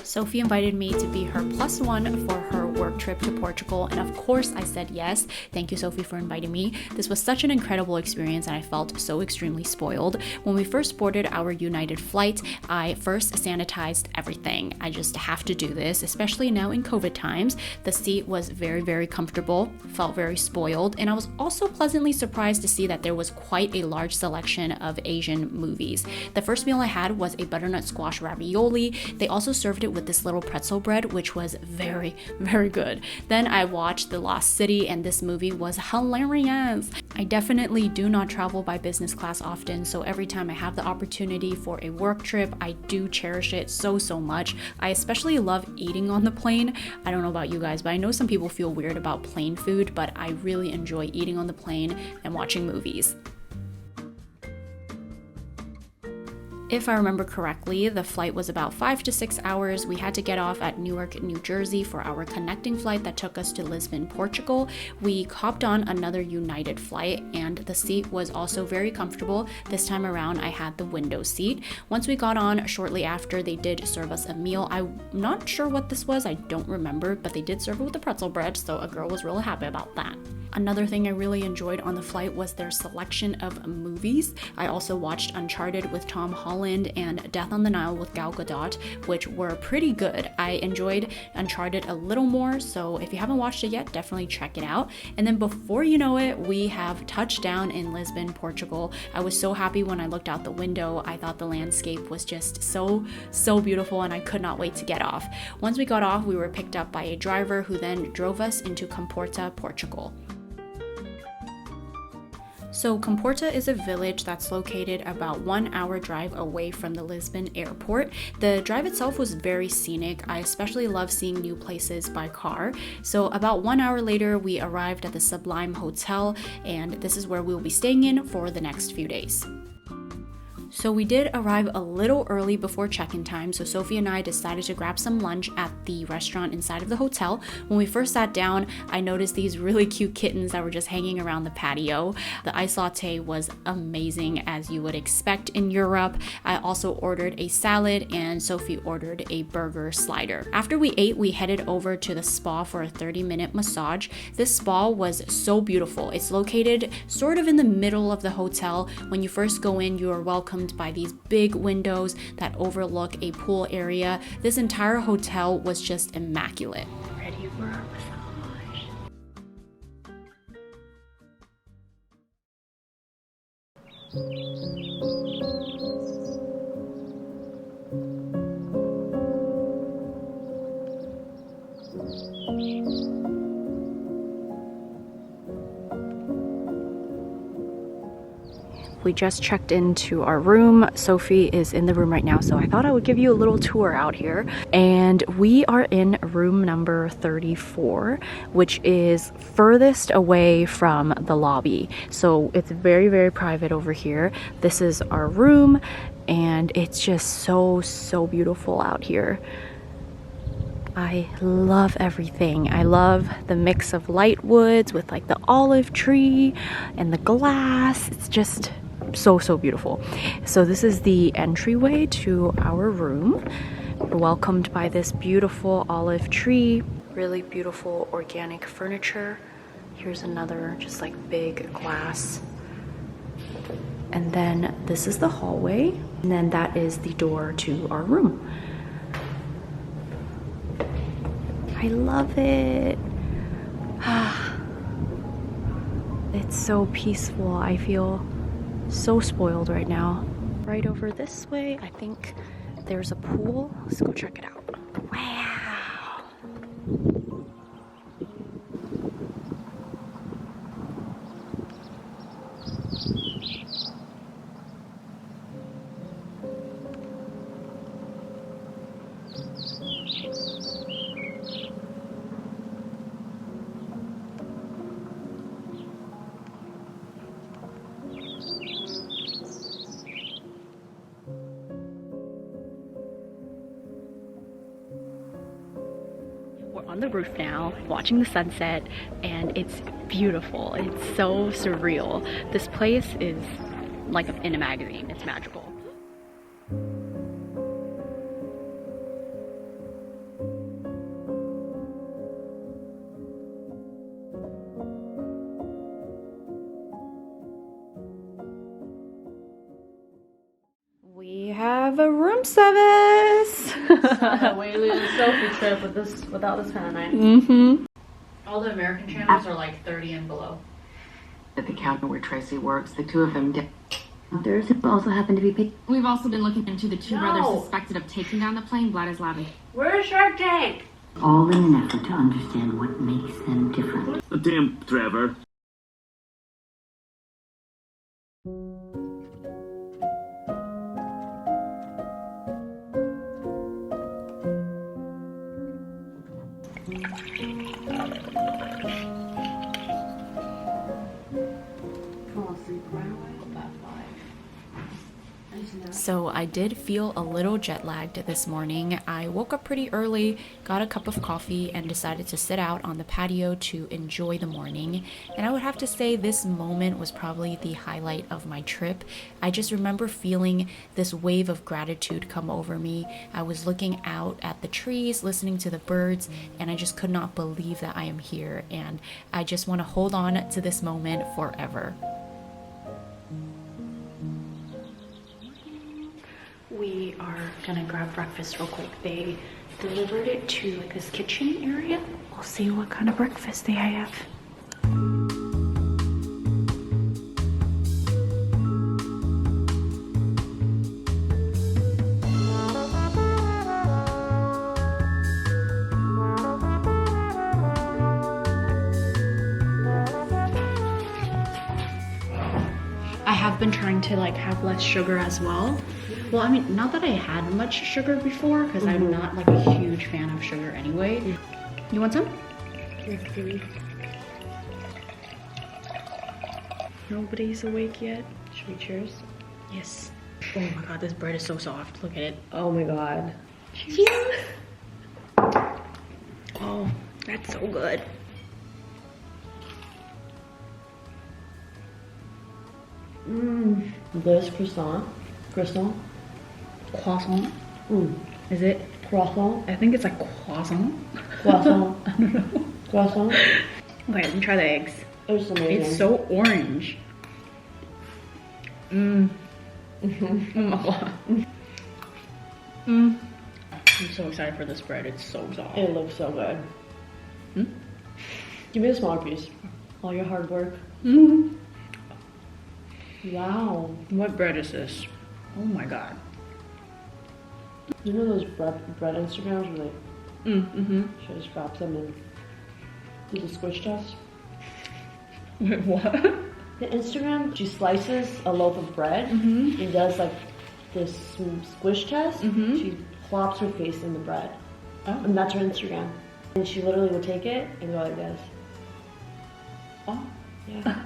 Sophie invited me to be her +1 for her work trip to Portugal, and of course I said yes. Thank you, Sophie, for inviting me. This was such an incredible experience and I felt so extremely spoiled. When we first boarded our United flight, I first sanitized everything. I just have to do this, especially now in COVID times. The seat was very, very comfortable, felt very spoiled, and I was also pleasantly surprised to see that there was quite a large selection of Asian movies. The first meal I had was a butternut squash ravioli. They also served it with this little pretzel bread, which was very, very good. Then I watched The Lost City, and this movie was hilarious. I definitely do not travel by business class often, so every time I have the opportunity for a work trip, I do cherish it so much. I especially love eating on the plane. I don't know about you guys, but I know some people feel weird about plane food, but I really enjoy eating on the plane and watching movies. If I remember correctly, the flight was about 5 to 6 hours. We had to get off at Newark, New Jersey for our connecting flight that took us to Lisbon, Portugal. We hopped on another United flight and the seat was also very comfortable. This time around, I had the window seat. Once we got on, shortly after, they did serve us a meal. I'm not sure what this was, I don't remember, but they did serve it with the pretzel bread, so a girl was really happy about that. Another thing I really enjoyed on the flight was their selection of movies. I also watched Uncharted with Tom Holland and Death on the Nile with Gal Gadot, which were pretty good. I enjoyed Uncharted a little more, so if you haven't watched it yet, definitely check it out. And then before you know it, we have touched down in Lisbon, Portugal. I was so happy when I looked out the window. I thought the landscape was just so beautiful and I could not wait to get off. Once we got off, we were picked up by a driver who then drove us into Comporta, Portugal. So Comporta is a village that's located about 1 hour drive away from the Lisbon airport. The drive itself was very scenic. I especially love seeing new places by car. So about 1 hour later, we arrived at the SUBLIME hotel, and this is where we'll be staying in for the next few days. So we did arrive a little early before check-in time, so Sophie and I decided to grab some lunch at the restaurant inside of the hotel. When we first sat down, I noticed these really cute kittens that were just hanging around the patio. The ice latte was amazing, as you would expect in Europe. I also ordered a salad and Sophie ordered a burger slider. After we ate, we headed over to the spa for a 30-minute massage. This spa was so beautiful. It's located sort of in the middle of the hotel. When you first go in, you are welcomed by these big windows that overlook a pool area. This entire hotel was just immaculate. Ready for a massage. We just checked into our room. Sophie is in the room right now, so I thought I would give you a little tour out here. And we are in room number 34, which is furthest away from the lobby. So it's very, very private over here. This is our room, and it's just so beautiful out here. I love everything. I love the mix of light woods with like the olive tree and the glass. It's just so beautiful. So this is the entryway to our room. We're welcomed by this beautiful olive tree, really beautiful organic furniture. Here's another just like big glass. And then this is the hallway, and then that is the door to our room. I love it. It's so peaceful. I feel so spoiled right now. Right over this way, I think there's a pool. Let's go check it out. Wow. On the roof now, watching the sunset, and it's beautiful. It's so surreal. This place is like in a magazine. It's magical. have a room service. Weylie is a selfie trip without this kind of night. Mm-hmm. All the American channels are like 30 and below. At the counter where Tracy works, the two of them get others also happen to be paid. We've also been looking into the two brothers suspected of taking down the plane. Blood is lavin. Where's Shark Tank? All in an effort to understand what makes them different. Damn, Trevor. So I did feel a little jet lagged this morning. I woke up pretty early, got a cup of coffee, and decided to sit out on the patio to enjoy the morning. And I would have to say this moment was probably the highlight of my trip. I just remember feeling this wave of gratitude come over me. I was looking out at the trees, listening to the birds, and I just could not believe that I am here. And I just want to hold on to this moment forever. We are gonna grab breakfast real quick. They delivered it to like this kitchen area. We'll see what kind of breakfast they have. I have been trying to like have less sugar as well. Well, I mean, not that I had much sugar before, because I'm not like a huge fan of sugar anyway. You want some? Yes, please. Nobody's awake yet. Should we cheers? Yes. Oh my god, this bread is so soft. Look at it. Oh my god. Cheers. Oh, that's so good. This croissant. Croissant. Is it? Croissant. I think it's like croissant. Croissant. I don't know. Croissant. Okay, let me try the eggs. It's amazing. It's so orange. Oh my god. I'm so excited for this bread. It's so soft. It looks so good. Give me a smaller piece. All your hard work. Wow. What bread is this? Oh my god. You know those bread Instagrams where they she just drops them and do the squish test? Wait, what? The Instagram, she slices a loaf of bread and does like this squish test. She plops her face in the bread. Oh. And that's her Instagram. And she literally would take it and go like this. Oh. Yeah.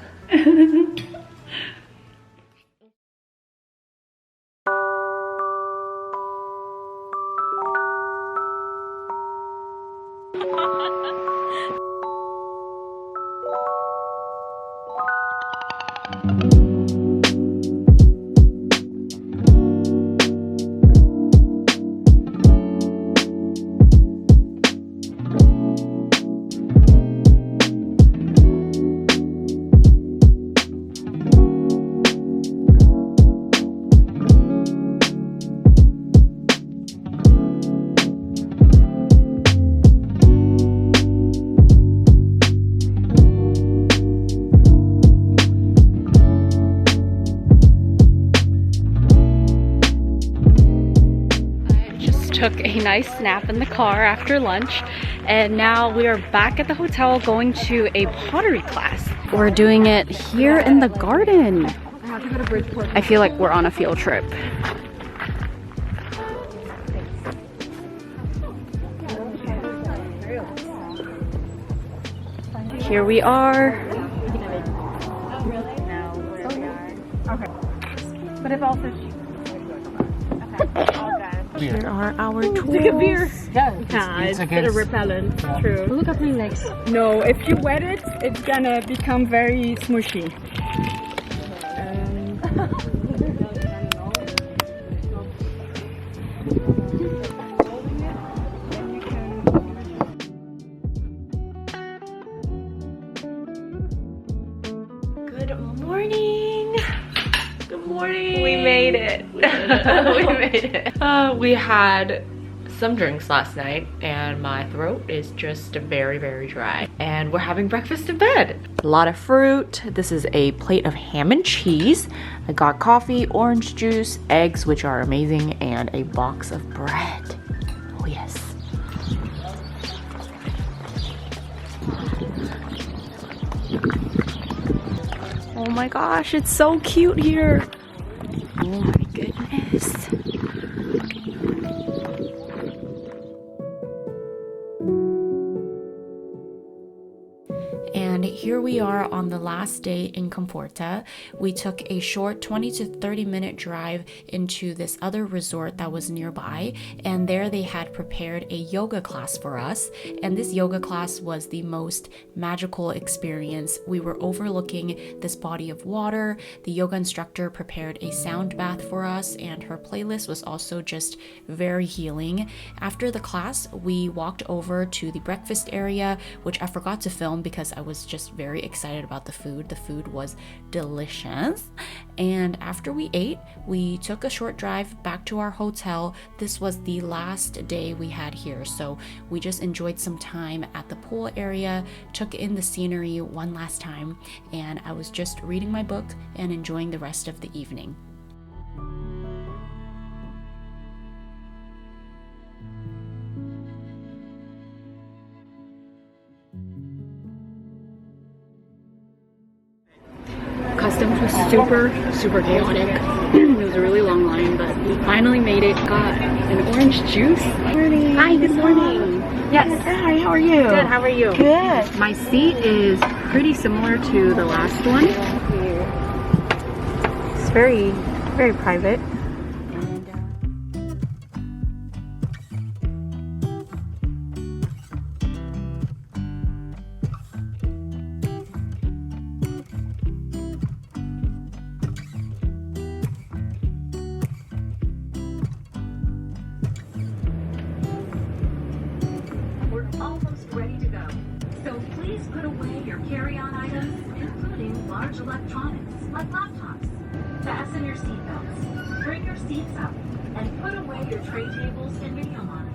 Took a nice nap in the car after lunch, and now we are back at the hotel going to a pottery class. We're doing it here in the garden. I feel like we're on a field trip. Here we are. But if also Here are our tools. take a beer. Nah, it's a repellent. True. Look at my legs. No, if you wet it, it's gonna become very smushy. Good morning. Good morning. We made it. We made it. We had some drinks last night and my throat is just very, very dry. And we're having breakfast in bed. A lot of fruit. This is a plate of ham and cheese. I got coffee, orange juice, eggs, which are amazing, and a box of bread. Oh yes. Oh my gosh, it's so cute here. Oh my goodness. And here we are on the last day in Comporta. We took a short 20 to 30 minute drive into this other resort that was nearby, and there they had prepared a yoga class for us, and this yoga class was the most magical experience. We were overlooking this body of water. The yoga instructor prepared a sound bath for us, and her playlist was also just very healing. After the class, we walked over to the breakfast area, which I forgot to film because I was just very excited about the food. The food was delicious. And after we ate, we took a short drive back to our hotel. This was the last day we had here, so we just enjoyed some time at the pool area, took in the scenery one last time, and I was just reading my book and enjoying the rest of the evening. Customs was super chaotic. It was a really long line, but we finally made it. Got an orange juice. Morning. Hi, good morning. Yes. Hi, how are you? Good, how are you? Good. My seat is pretty similar to the last one. It's very private. Carry-on items, including large electronics like laptops. Fasten your seatbelts, bring your seats up, and put away your tray tables and video monitors.